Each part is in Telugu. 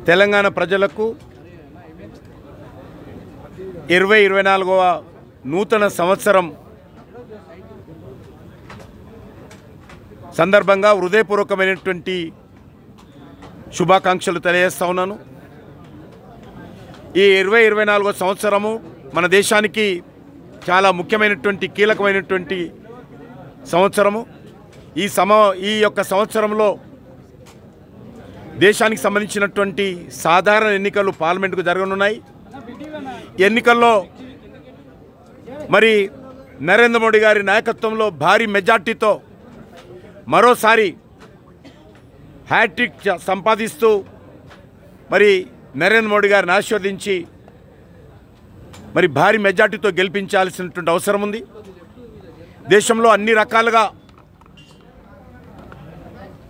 తెలంగాణ ప్రజలకు 2024వ నూతన సంవత్సరం సందర్భంగా హృదయపూర్వకమైనటువంటి శుభాకాంక్షలు తెలియజేస్తా ఉన్నాను. ఈ 2024వ సంవత్సరము మన దేశానికి చాలా ముఖ్యమైనటువంటి కీలకమైనటువంటి సంవత్సరము. ఈ యొక్క సంవత్సరంలో దేశానికి సంబంధించినటువంటి సాధారణ ఎన్నికలు పార్లమెంటుకు జరగనున్నాయి. ఎన్నికల్లో మరి నరేంద్ర మోడీ గారి నాయకత్వంలో భారీ మెజార్టీతో మరోసారి హ్యాట్రిక్ సంపాదిస్తూ మరి నరేంద్ర మోడీ గారిని ఆశీర్వదించి మరి భారీ మెజార్టీతో గెలిపించాల్సినటువంటి అవసరం ఉంది. దేశంలో అన్ని రకాలుగా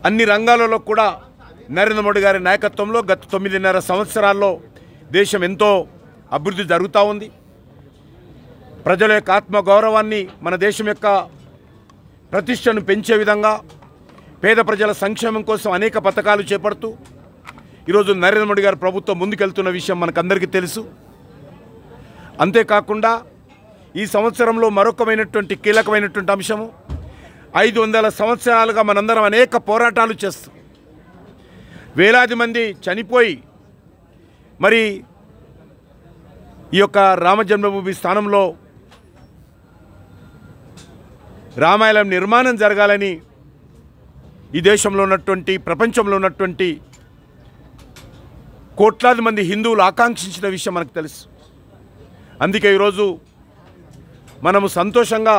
అన్ని రంగాలలో కూడా నరేంద్ర మోడీ గారి నాయకత్వంలో గత 9.5 సంవత్సరాల్లో దేశం ఎంతో అభివృద్ధి జరుగుతూ ఉంది. ప్రజల యొక్క ఆత్మగౌరవాన్ని, మన దేశం యొక్క ప్రతిష్టను పెంచే విధంగా పేద ప్రజల సంక్షేమం కోసం అనేక పథకాలు చేపడుతూ ఈరోజు నరేంద్ర మోడీ గారి ప్రభుత్వం ముందుకెళ్తున్న విషయం మనకందరికీ తెలుసు. అంతేకాకుండా ఈ సంవత్సరంలో మరొకమైనటువంటి కీలకమైనటువంటి అంశము 500 సంవత్సరాలుగా మనందరం అనేక పోరాటాలు చేస్తూ వేలాది మంది చనిపోయి మరి ఈ యొక్క రామజన్మభూమి స్థానంలో రామాలయం నిర్మాణం జరగాలని ఈ దేశంలో ఉన్నటువంటి ప్రపంచంలో ఉన్నటువంటి కోట్లాది మంది హిందువులు ఆకాంక్షించిన విషయం మనకు తెలుసు. అందుకే ఈరోజు మనము సంతోషంగా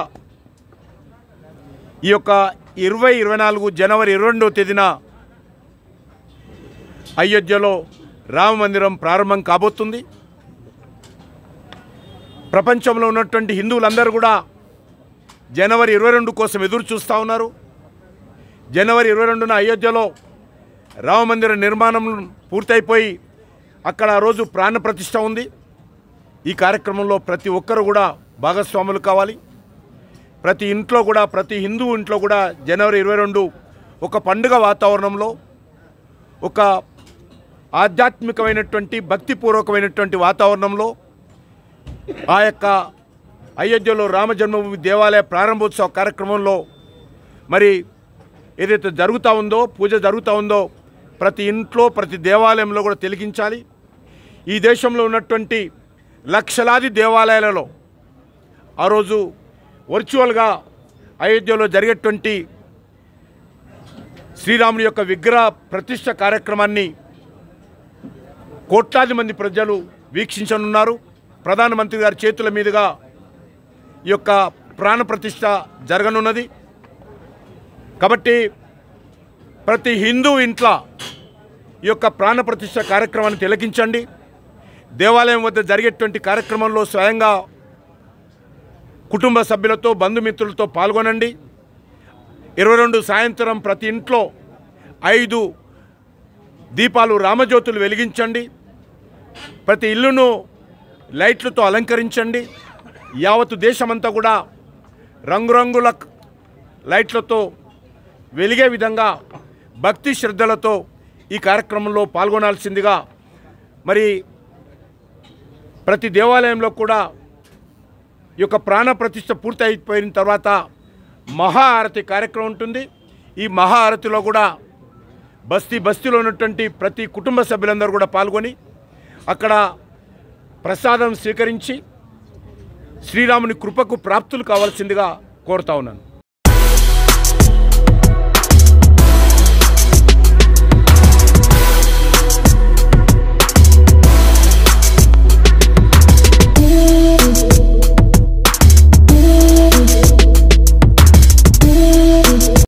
ఈ యొక్క 2024 జనవరి 22వ తేదీన అయోధ్యలో రామ మందిరం ప్రారంభం కాబోతుంది. ప్రపంచంలో ఉన్నటువంటి హిందువులందరూ కూడా జనవరి 22 కోసం ఎదురు చూస్తూ ఉన్నారు. జనవరి 22న అయోధ్యలో రామ మందిర నిర్మాణం పూర్తయిపోయి అక్కడ ఆ రోజు ప్రాణ ప్రతిష్ఠ ఉంది. ఈ కార్యక్రమంలో ప్రతి ఒక్కరు కూడా భాగస్వాములు కావాలి. ప్రతి ఇంట్లో కూడా, ప్రతి హిందూ ఇంట్లో కూడా జనవరి 22 ఒక పండుగ వాతావరణంలో, ఒక ఆధ్యాత్మికమైనటువంటి భక్తిపూర్వకమైనటువంటి వాతావరణంలో ఆ యొక్క అయోధ్యలో రామ జన్మభూమి దేవాలయ ప్రారంభోత్సవ కార్యక్రమంలో మరి ఏదైతే జరుగుతూ ఉందో, పూజ జరుగుతూ ఉందో ప్రతి ఇంట్లో, ప్రతి దేవాలయంలో కూడా తిలకించాలి. ఈ దేశంలో ఉన్నటువంటి లక్షలాది దేవాలయాలలో ఆ రోజు వర్చువల్గా అయోధ్యలో జరిగేటువంటి శ్రీరాముని యొక్క విగ్రహ ప్రతిష్ఠ కార్యక్రమాన్ని కోట్లాది మంది ప్రజలు వీక్షించనున్నారు. ప్రధానమంత్రి గారి చేతుల మీదుగా ఈ యొక్క ప్రాణ ప్రతిష్ఠ జరగనున్నది. కాబట్టి ప్రతి హిందూ ఇంట్లో ఈ యొక్క ప్రాణ ప్రతిష్ఠ కార్యక్రమాన్ని తిలకించండి. దేవాలయం వద్ద జరిగేటువంటి కార్యక్రమంలో స్వయంగా కుటుంబ సభ్యులతో, బంధుమిత్రులతో పాల్గొనండి. 22 సాయంత్రం ప్రతి ఇంట్లో 5 దీపాలు, రామజ్యోతులు వెలిగించండి. ప్రతి ఇల్లును లైట్లతో అలంకరించండి. యావత్తు దేశమంతా కూడా రంగురంగుల లైట్లతో వెలిగే విధంగా భక్తి శ్రద్ధలతో ఈ కార్యక్రమంలో పాల్గొనాల్సిందిగా మరి ప్రతి దేవాలయంలో కూడా ఈ యొక్క ప్రాణ ప్రతిష్ఠ పూర్తి అయిపోయిన తర్వాత మహాఆరతి కార్యక్రమం ఉంటుంది. ఈ మహాఆరతిలో కూడా బస్తీలో ఉన్నటువంటి ప్రతి కుటుంబ సభ్యులందరూ కూడా పాల్గొని అక్కడ ప్రసాదం స్వీకరించి శ్రీరాముని కృపకు ప్రాప్తులు కావాల్సిందిగా కోరుతా ఉన్నాను.